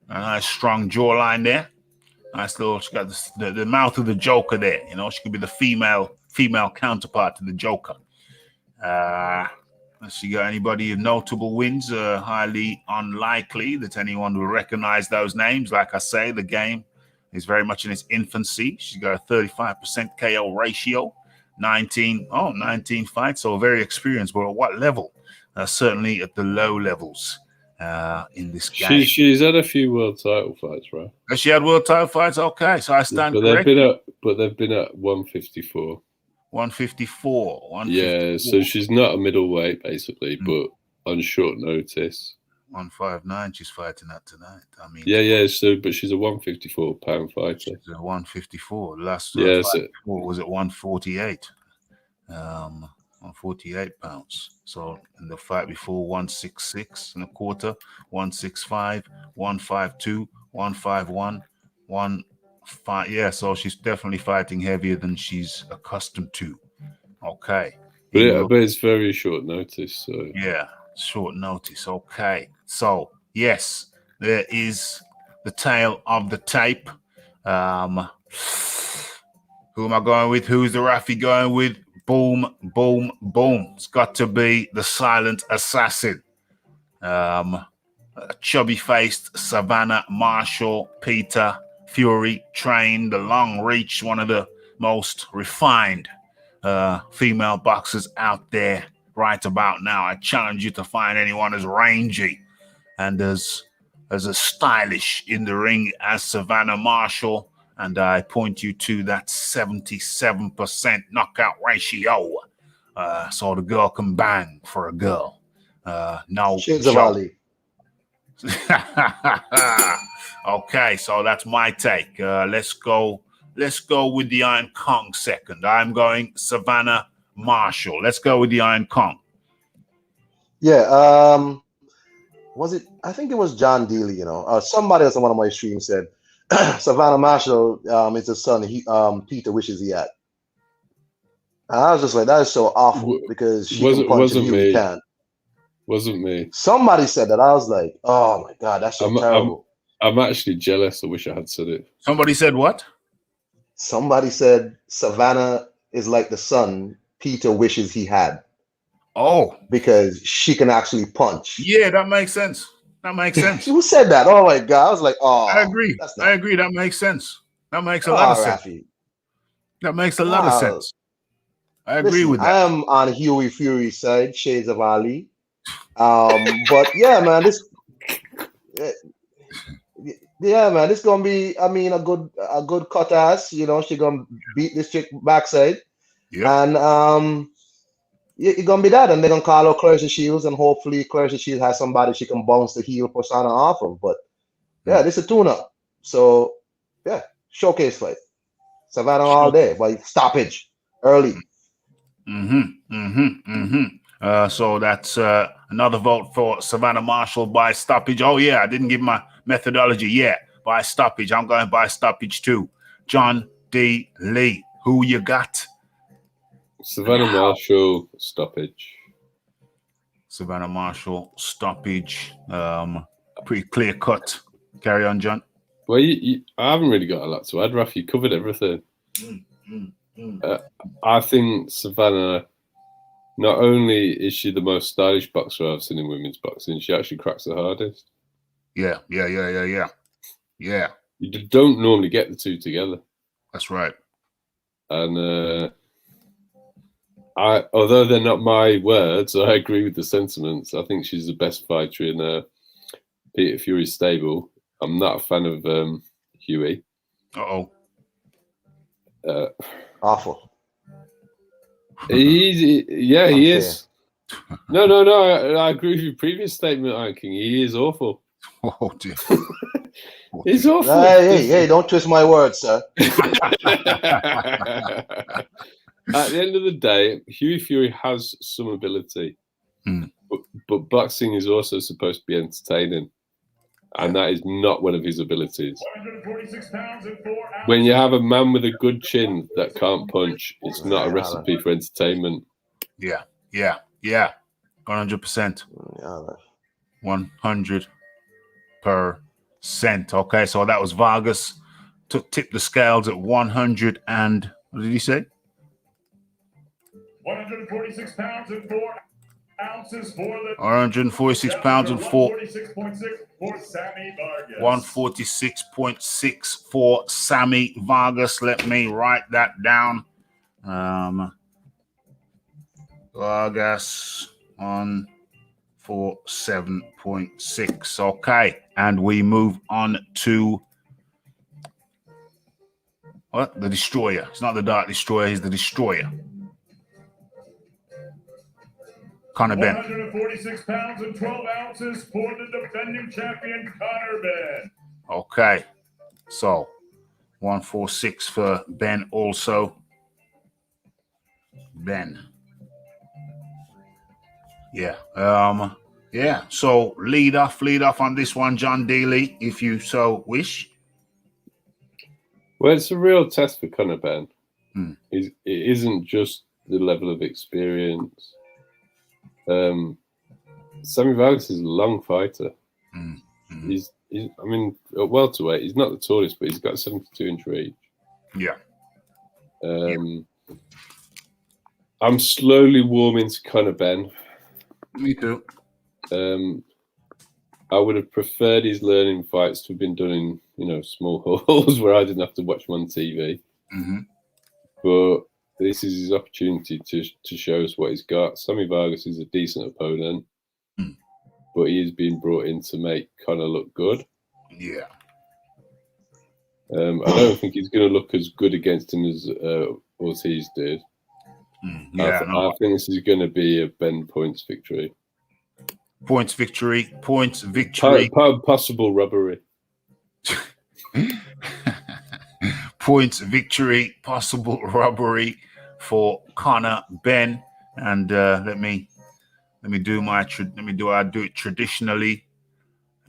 Speaker 1: nice strong jawline there. Nice little. She got the mouth of the Joker there. You know, she could be the female counterpart to the Joker. She got anybody of notable wins? Highly unlikely that anyone will recognize those names. Like I say, the game is very much in its infancy. She's got a 35% KO ratio, 19 fights, so very experienced. But at what level? Certainly at the low levels. In this game,
Speaker 3: she's had a few world title fights, right?
Speaker 1: Has she had world title fights? Okay, so I stand correct.
Speaker 3: They've been at 154.
Speaker 1: 154.
Speaker 3: Yeah, so she's not a middleweight basically, but on short notice.
Speaker 1: 159. She's fighting that tonight. I mean,
Speaker 3: yeah. So, but she's a 154-pound fighter.
Speaker 1: She's a 154. Last
Speaker 3: yeah,
Speaker 1: fight was at 148. 148 pounds. So in the fight before, 166 and a quarter, 165, 152, 151, 15. Yeah, so she's definitely fighting heavier than she's accustomed to. Okay.
Speaker 3: But it's very short notice. So
Speaker 1: yeah, short notice. Okay. So yes, there is the tail of the tape. Who am I going with? Who's the Rafi going with? Boom, boom, boom. It's got to be the silent assassin. Chubby-faced Savannah Marshall, Peter Fury trained, the long reach, one of the most refined female boxers out there right about now. I challenge you to find anyone as rangy and as stylish in the ring as Savannah Marshall. And I point you to that 77% knockout ratio. So the girl can bang for a girl. No
Speaker 4: Shades of
Speaker 1: joke.
Speaker 4: Ali.
Speaker 1: Okay, so that's my take. Let's go with the Iron Kong second. I'm going Savannah Marshall. Let's go with the Iron Kong.
Speaker 4: Yeah, was it? I think it was John Dealey, somebody else on one of my streams said Savannah Marshall is the son Peter wishes he had. And I was just like, that is so awful because she can punch and he can't.
Speaker 3: Wasn't me.
Speaker 4: Somebody said that. I was like, oh my God, that's so terrible.
Speaker 3: I'm actually jealous. I wish I had said it.
Speaker 1: Somebody said what?
Speaker 4: Somebody said Savannah is like the son Peter wishes he had.
Speaker 1: Oh.
Speaker 4: Because she can actually punch.
Speaker 1: Yeah, that makes sense.
Speaker 4: Who said that? Oh my God. I was like, oh.
Speaker 1: I agree. That makes sense. That makes a lot of sense.
Speaker 4: Rafi.
Speaker 1: That makes a lot of sense. I agree with that.
Speaker 4: I am on Huey Fury's side, Shades of Ali. But yeah, man, this gonna be, I mean, a good cut ass. She gonna beat this chick backside.
Speaker 1: Yeah.
Speaker 4: And you're gonna be that, and they're gonna call out Clarissa Shields, and hopefully Clarissa Shields has somebody she can bounce the heel persona off of. But yeah, this is a tune-up. So yeah, showcase fight. Savannah all day, but stoppage early.
Speaker 1: So that's another vote for Savannah Marshall by stoppage. Oh yeah, I didn't give my methodology yet. By stoppage, I'm going by stoppage too. John D. Lee, who you got?
Speaker 3: Savannah Marshall, stoppage.
Speaker 1: Savannah Marshall, stoppage. Pretty clear cut. Carry on, John.
Speaker 3: Well, I haven't really got a lot to add, Raf. You covered everything. I think Savannah, not only is she the most stylish boxer I've seen in women's boxing, she actually cracks the hardest.
Speaker 1: Yeah.
Speaker 3: You don't normally get the two together.
Speaker 1: That's right.
Speaker 3: And although they're not my words, I agree with the sentiments. I think she's the best fighter in Peter Fury's stable. I'm not a fan of Huey.
Speaker 4: Awful.
Speaker 3: He is. No. I agree with your previous statement, Iron King. He is awful.
Speaker 1: Oh dear.
Speaker 3: He's awful.
Speaker 4: Hey, don't twist my words, sir.
Speaker 3: At the end of the day, Huey Fury has some ability, but boxing is also supposed to be entertaining, and that is not one of his abilities.
Speaker 2: 146 pounds and 4 ounces.
Speaker 3: When you have a man with a good chin that can't punch, it's not a recipe for entertainment.
Speaker 1: Yeah. 100%. 100%. Okay, so that was Vargas. Tipped the scales at 100 and what did he say?
Speaker 2: 146 pounds and 4 ounces for the
Speaker 1: 146 pounds and 4.
Speaker 2: 146.6 for Sammy Vargas.
Speaker 1: 146.6 for Sammy Vargas. Let me write that down. Vargas on 47.6. Okay, and we move on to what? The Destroyer. It's not the Dark Destroyer. He's the Destroyer. Conor Benn.
Speaker 2: 146 pounds and 12 ounces for the defending champion, Conor Benn.
Speaker 1: Okay. So 146 for Benn also. Benn. Yeah. Yeah. So lead off on this one, John Daly, if you so wish.
Speaker 3: Well, it's a real test for Conor Benn. It isn't just the level of experience. Sammy Vargas is a long fighter. He's I mean, at welterweight, he's not the tallest, but he's got 72-inch reach.
Speaker 1: Yeah.
Speaker 3: I'm slowly warming to Conor Benn.
Speaker 1: Me too.
Speaker 3: I would have preferred his learning fights to have been done in, small halls where I didn't have to watch them on TV. But this is his opportunity to show us what he's got. Sammy Vargas is a decent opponent, but he is being brought in to make Conor look good.
Speaker 1: Yeah.
Speaker 3: I don't think he's going to look as good against him as Ortiz did.
Speaker 1: Yeah,
Speaker 3: I think this is going to be a Benn points victory.
Speaker 1: Points victory.
Speaker 3: Possible robbery.
Speaker 1: Points victory, possible robbery for Conor Benn. And let me do it traditionally.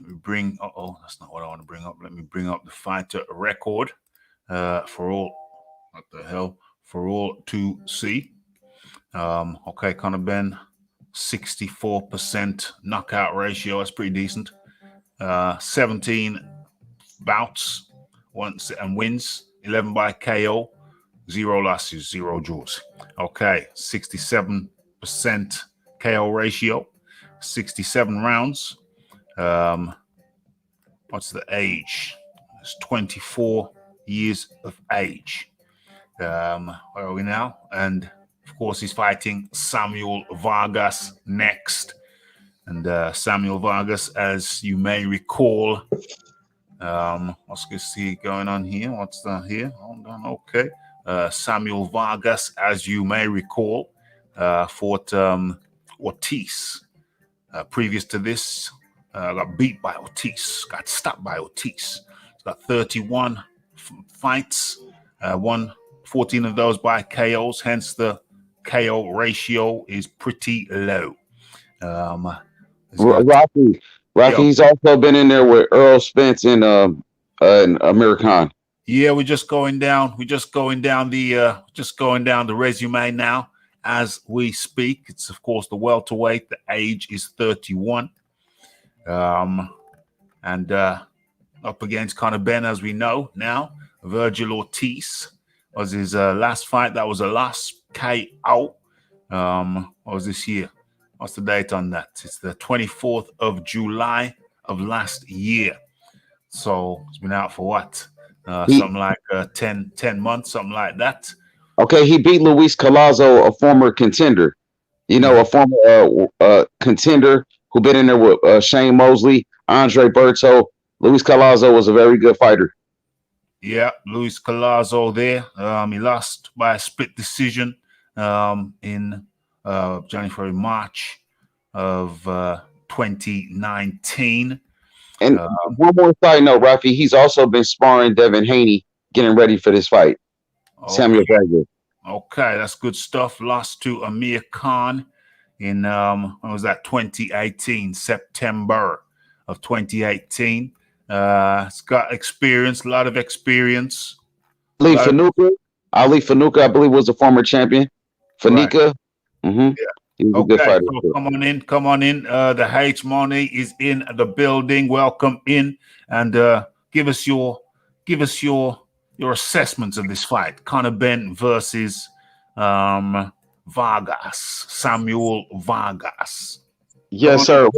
Speaker 1: Let me bring. That's not what I want to bring up. Let me bring up the fighter record for all. What the hell? For all to see. Okay, Conor Benn, 64% knockout ratio. That's pretty decent. 17 bouts, and wins, 11 by KO, 0 losses, 0 draws. Okay, 67% KO ratio, 67 rounds. What's the age? It's 24 years of age. Where are we now? And of course, he's fighting Samuel Vargas next. And Samuel Vargas, as you may recall, what's this here going on here? What's that here? Hold on. Okay. Samuel Vargas, as you may recall, fought Ortiz. Previous to this, got beat by Ortiz, got stopped by Ortiz. He's got 31 fights, won 14 of those by KOs, hence the KO ratio is pretty low.
Speaker 5: Rocky, he's also been in there with Earl Spence and American.
Speaker 1: Yeah, we're just going down the resume now as we speak. It's of course the welterweight. The age is 31, and up against Conor Benn, as we know now. Virgil Ortiz was his last fight. That was a last KO. What was this year? What's the date on that? It's the 24th of July of last year. So it's been out for what? Something like 10 months, something like that.
Speaker 5: Okay, he beat Luis Collazo, a former contender. A former contender who been in there with Shane Mosley, Andre Berto. Luis Collazo was a very good fighter.
Speaker 1: Yeah, Luis Collazo there. He lost by a split decision in January, March of 2019.
Speaker 5: And one more side note, Rafi, he's also been sparring Devin Haney, getting ready for this fight. Okay. Samuel Vargas.
Speaker 1: Okay, that's good stuff. Lost to Amir Khan in when was that? 2018, September of 2018. It's got experience, a lot of experience.
Speaker 5: Ali Fanuka, I believe, was a former champion. Fanuka. Right.
Speaker 1: Yeah. Okay, so come on in. The H Money is in the building. Welcome in, and give us your assessments of this fight. Conor Benn versus Vargas, Samuel Vargas.
Speaker 5: Yes, sir.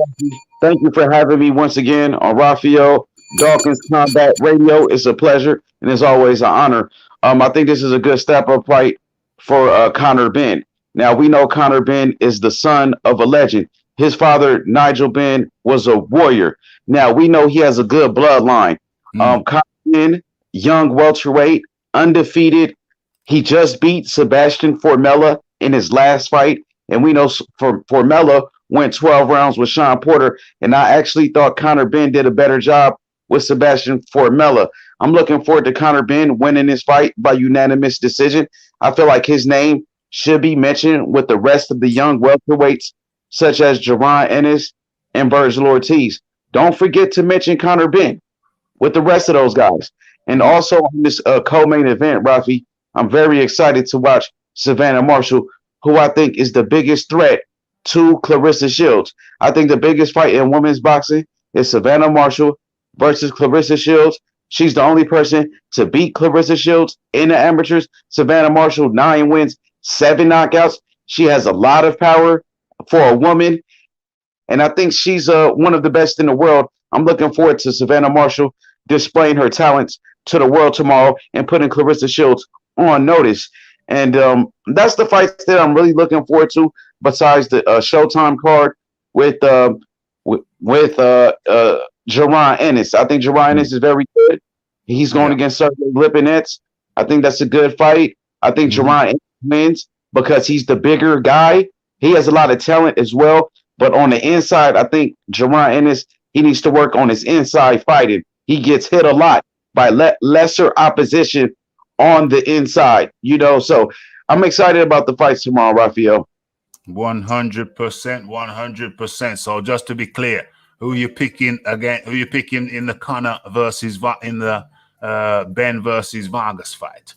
Speaker 5: Thank you for having me once again on Rafael Dawkins Combat Radio. It's a pleasure, and it's always an honor. I think this is a good step-up fight for Conor Benn. Now, we know Conor Benn is the son of a legend. His father, Nigel Benn, was a warrior. Now, we know he has a good bloodline. Conor Benn, young welterweight, undefeated. He just beat Sebastian Formella in his last fight And we know for Formella went 12 rounds with Sean Porter. And I actually thought Conor Benn did a better job with Sebastian Formella. I'm looking forward to Conor Benn winning this fight by unanimous decision. I feel like his name should be mentioned with the rest of the young welterweights, such as Jaron Ennis and Virgil Ortiz. Don't forget to mention Conor Benn with the rest of those guys. And also on this co-main event, Rafi, I'm very excited to watch Savannah Marshall, who I think is the biggest threat to Clarissa Shields. I think the biggest fight in women's boxing is Savannah Marshall versus Clarissa Shields. She's the only person to beat Clarissa Shields in the amateurs. Savannah Marshall, 9 wins, 7 knockouts. She has a lot of power for a woman, and I think she's one of the best in the world. I'm looking forward to Savannah Marshall displaying her talents to the world tomorrow and putting Clarissa Shields on notice. And that's the fights that I'm really looking forward to, besides the Showtime card with Jaron Ennis. I think Jaron Ennis is very good. He's going against Sergey Lipinets. I think that's a good fight. I think Jaron Ennis wins because he's the bigger guy. He has a lot of talent as well. But on the inside, I think Jaron Ennis, he needs to work on his inside fighting. He gets hit a lot by lesser opposition on the inside, So I'm excited about the fights tomorrow, Rafael.
Speaker 1: 100%, 100%. So just to be clear, who you picking again? Who you picking in the Conor versus in the Benn versus Vargas fight?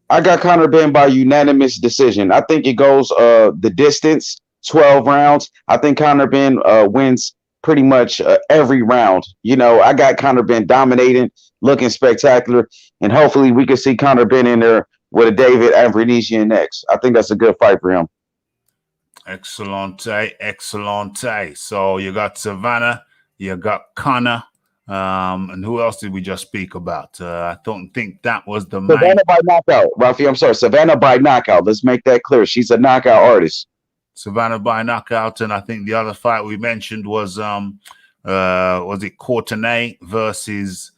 Speaker 5: I got Conor Benn by unanimous decision. I think it goes the distance, 12 rounds. I think Conor Benn wins pretty much every round. I got Conor Benn dominating, looking spectacular, and hopefully we can see Conor Benn in there with a David Avranesian next. I think that's a good fight for him.
Speaker 1: Excellent. So you got Savannah, you got Conor, and who else did we just speak about? I don't think that was the
Speaker 5: Savannah by knockout, Rafi. I'm sorry, Savannah by knockout. Let's make that clear. She's a knockout artist.
Speaker 1: Savannah by knockout, and I think the other fight we mentioned was it Courtenay versus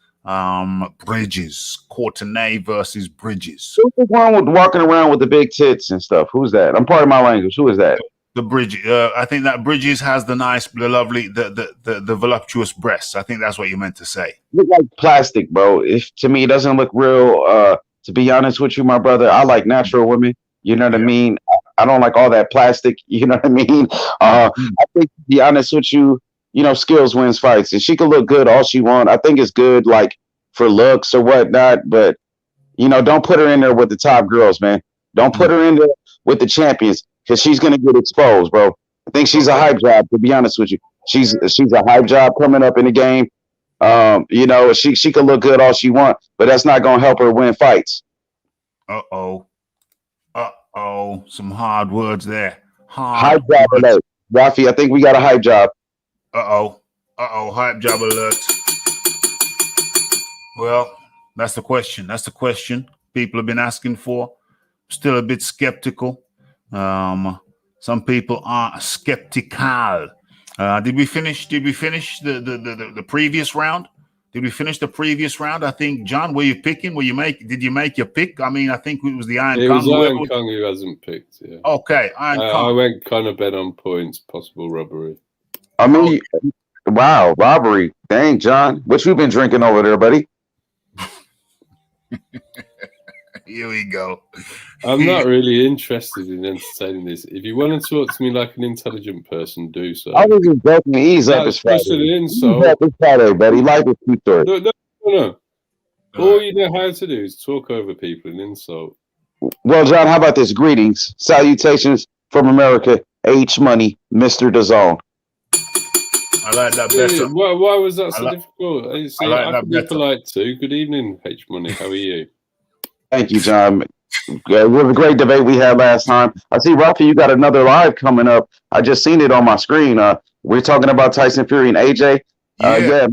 Speaker 1: Bridges? Courtenay versus Bridges.
Speaker 5: Who's the one with walking around with the big tits and stuff? Who's that? I'm part of my language. Who is that?
Speaker 1: The Bridges. I think that Bridges has the lovely, the voluptuous breasts. I think that's what you meant to say.
Speaker 5: Look like plastic, bro. To me, it doesn't look real. To be honest with you, my brother, I like natural women. You know what I mean? I don't like all that plastic. You know what I mean? I think, to be honest with you, skills wins fights. And she can look good all she wants. I think it's good, like, for looks or whatnot. But, don't put her in there with the top girls, man. Don't put her in there with the champions, because she's going to get exposed, bro. I think she's a hype job, to be honest with you. She's a hype job coming up in the game. She can look good all she wants, but that's not going to help her win fights.
Speaker 1: Some hard words there.
Speaker 5: Hype job alert. Rafi, I think we got a hype job.
Speaker 1: Hype job alert. Well, that's the question. People have been asking for. Still a bit skeptical. Some people are skeptical. Did we finish the previous round? Did we finish the previous round? I think, John, did you make your pick? I mean, I think it was the Iron Kong.
Speaker 3: It was Iron Kong who hasn't picked, yeah.
Speaker 1: Okay, Iron Kong.
Speaker 3: I went kind of bet on points, possible robbery.
Speaker 5: I mean, wow, robbery. Dang, John. What you been drinking over there, buddy?
Speaker 1: Here we go.
Speaker 3: I'm not really interested in entertaining this. If you want to talk to me like an intelligent person, do so.
Speaker 5: I was just joking. Ease up. It's Friday. Ease up. It's Friday, buddy. Life is too short.
Speaker 3: No. All you know how to do is talk over people and insult.
Speaker 5: Well, John, how about this? Greetings. Salutations from America. H Money, Mr. DAZN.
Speaker 1: I like that better.
Speaker 3: Why was that so difficult?
Speaker 1: I can be
Speaker 3: polite too. Good evening, H Money. How are you?
Speaker 5: Thank you, John. It was a great debate we had last time. I see, Rafi, you got another live coming up. I just seen it on my screen. We're talking about Tyson Fury and AJ. Yeah,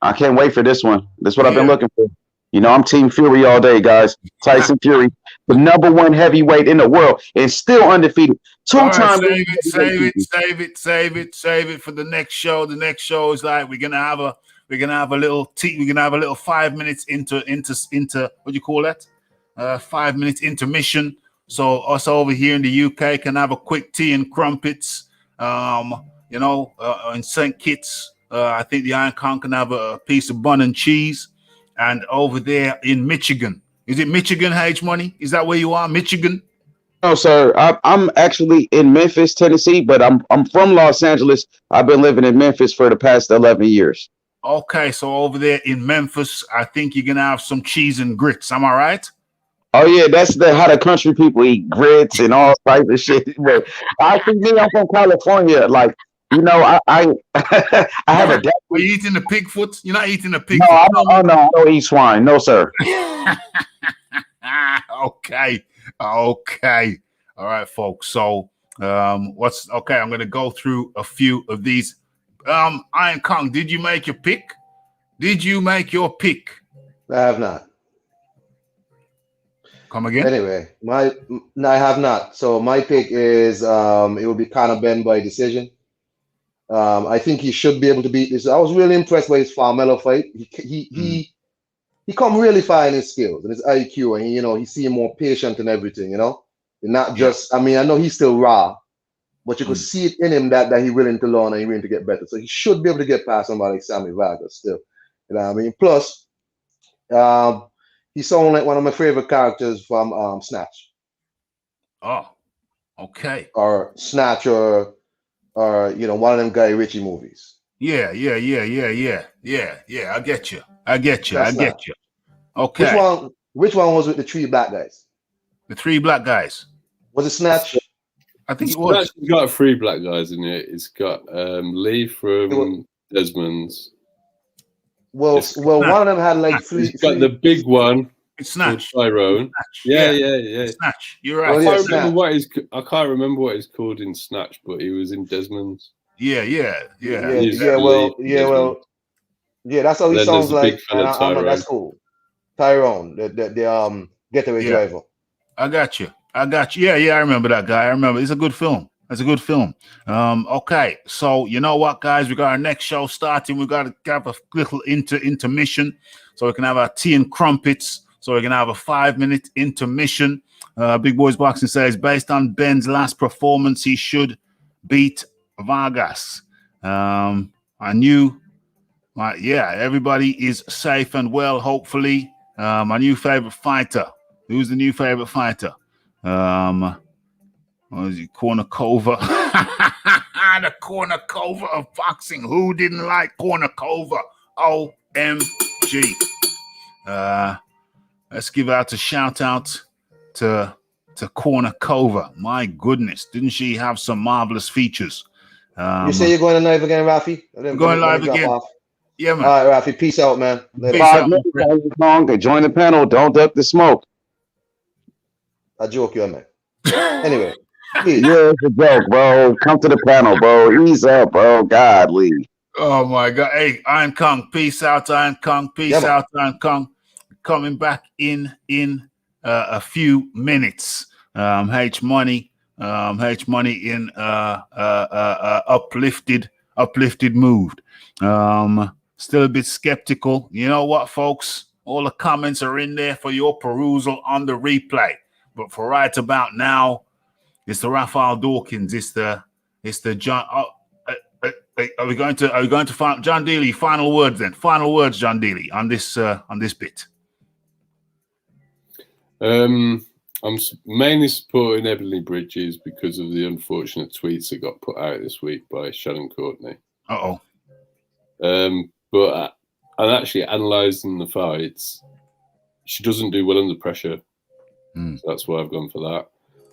Speaker 5: I can't wait for this one. That's what I've been looking for. I'm Team Fury all day, guys. Tyson Fury, the #1 heavyweight in the world, and still undefeated. Two-time.
Speaker 1: Save it for the next show. The next show is like we're gonna have a little 5 minutes into what do you call that? 5 minutes intermission so us over here in the UK can have a quick tea and crumpets. In St. Kitts, I think the Iron Con can have a piece of bun and cheese. And over there in Michigan, is it Michigan, H Money? Is that where you are, Michigan?
Speaker 5: No, sir. I'm actually in Memphis, Tennessee, but I'm from Los Angeles. I've been living in Memphis for the past 11 years.
Speaker 1: Okay, so over there in Memphis, I think you're gonna have some cheese and grits. Am I right?
Speaker 5: Oh yeah, that's how the country people eat grits and all types of shit. But I think me, I'm from California. Like, I I have a dad.
Speaker 1: Are you eating the pig foot? You're not eating the pig
Speaker 5: No,
Speaker 1: foot.
Speaker 5: no, I don't eat swine. No, sir.
Speaker 1: Okay. All right, folks. So I'm gonna go through a few of these. Iron Kong, did you make your pick?
Speaker 4: I have not.
Speaker 1: Come again?
Speaker 4: Anyway, no, I have not. So my pick is it will be Conor Benn by decision. I think he should be able to beat this. I was really impressed by his Farmelo fight. He come really far in his skills and his IQ, and he seemed more patient and everything. And not just. I mean, I know he's still raw, but you could see it in him that he's willing to learn and he's willing to get better. So he should be able to get past somebody like Sammy Vargas still. You know what I mean? Plus, he sounded like one of my favorite characters from Snatch.
Speaker 1: Oh, okay.
Speaker 4: Or Snatch, or one of them Guy Ritchie movies.
Speaker 1: Yeah. I get you. Okay.
Speaker 4: Which one was with the three black guys?
Speaker 1: The three black guys.
Speaker 4: Was it Snatch?
Speaker 1: I think it was.
Speaker 3: It's got three black guys in it. It's got Lee from Desmond's.
Speaker 4: Well, one of them had like three.
Speaker 3: It's got the big one.
Speaker 1: It's Snatch.
Speaker 3: Tyrone. Yeah.
Speaker 1: Snatch. You're right.
Speaker 3: I can't remember what he's called in Snatch, but he was in Desmond's.
Speaker 1: Yeah.
Speaker 4: That's how he sounds like. That's cool. Tyrone, the getaway driver.
Speaker 1: I got you. Yeah, I remember that guy. I remember. It's a good film. Okay, so you know what, guys? We got our next show starting. We got to have a little intermission, so we can have our tea and crumpets. So we can have a 5-minute intermission. Big Boys Boxing says, based on Benn's last performance, he should beat Vargas. Everybody is safe and well, hopefully. My new favorite fighter. Who's the new favorite fighter? What is it? Cornucova. The Cornucova of boxing. Who didn't like Cornucova? OMG. Let's give out a shout out to Cornucova. My goodness, didn't she have some marvelous features?
Speaker 4: You say you're going live again, Rafi?
Speaker 1: Going live again. Yeah, man.
Speaker 4: All right, Rafi. Peace out, man.
Speaker 5: Peace out. Join the panel. Don't duck the smoke.
Speaker 4: I joke you, man. Anyway.
Speaker 5: Yeah, it's a joke, bro. Come to the panel, bro. Ease up, bro. Godly.
Speaker 1: Oh my God. Hey, Iron Kong. Peace out, Iron Kong. Iron Kong. Coming back in a few minutes. H Money in uplifted mood. Still a bit skeptical. You know what, folks? All the comments are in there for your perusal on the replay. But for right about now, it's the Raphael Dawkins. It's the John. Are we going to find John Dealey? Final words, then. Final words, John Dealey, on this bit.
Speaker 3: I'm mainly supporting Ebony Bridges because of the unfortunate tweets that got put out this week by Shannon Courtenay. But I'm actually analysing the fights. She doesn't do well under pressure. So that's why I've gone for that.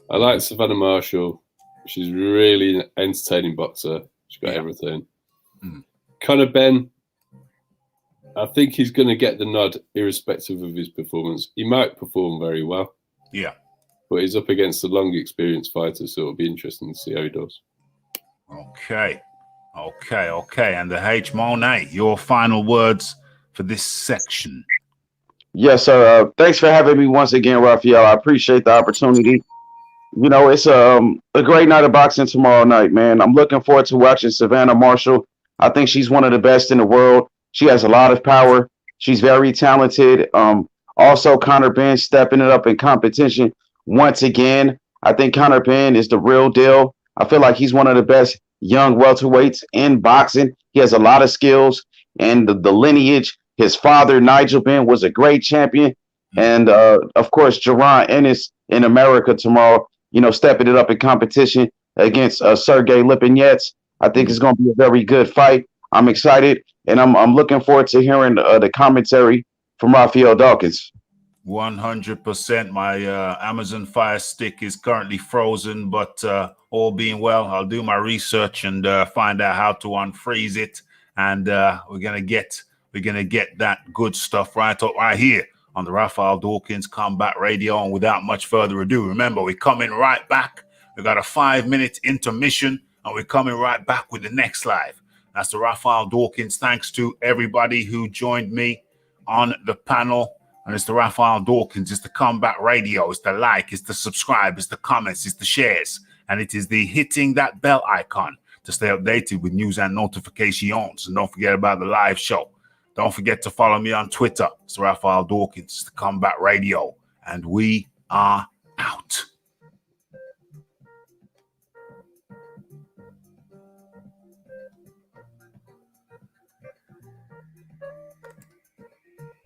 Speaker 3: I like Savannah Marshall. She's really an entertaining boxer. She's got everything. Conor Benn, I think he's going to get the nod irrespective of his performance. He might perform very well.
Speaker 1: Yeah.
Speaker 3: But he's up against a long experienced fighter, so it'll be interesting to see how he does.
Speaker 1: Okay. And the H Monet, your final words for this section.
Speaker 5: Yes, sir. Thanks for having me once again, Raphael. I appreciate the opportunity. It's a great night of boxing tomorrow night, man. I'm looking forward to watching Savannah Marshall. I think she's one of the best in the world. She has a lot of power. She's very talented. Also, Conor Benn stepping it up in competition once again. I think Conor Benn is the real deal. I feel like he's one of the best young welterweights in boxing. He has a lot of skills and the lineage. His father, Nigel Benn, was a great champion. And of course, Jaron Ennis in America tomorrow, stepping it up in competition against Sergey Lipinets. I think it's going to be a very good fight. I'm excited, and I'm looking forward to hearing the commentary from Raphael Dawkins.
Speaker 1: 100%. My Amazon Fire Stick is currently frozen, but all being well, I'll do my research and find out how to unfreeze it, and we're gonna get that good stuff right here on the Raphael Dawkins Combat Radio. And without much further ado, remember, we're coming right back. We got a 5-minute intermission, and we're coming right back with the next live. That's the Raphael Dawkins. Thanks to everybody who joined me on the panel. And it's the Raphael Dawkins. It's the Combat Radio. It's the like. It's the subscribe. It's the comments. It's the shares. And it is the hitting that bell icon to stay updated with news and notifications. And don't forget about the live show. Don't forget to follow me on Twitter. It's Raphael Dawkins. It's the Combat Radio. And we are out.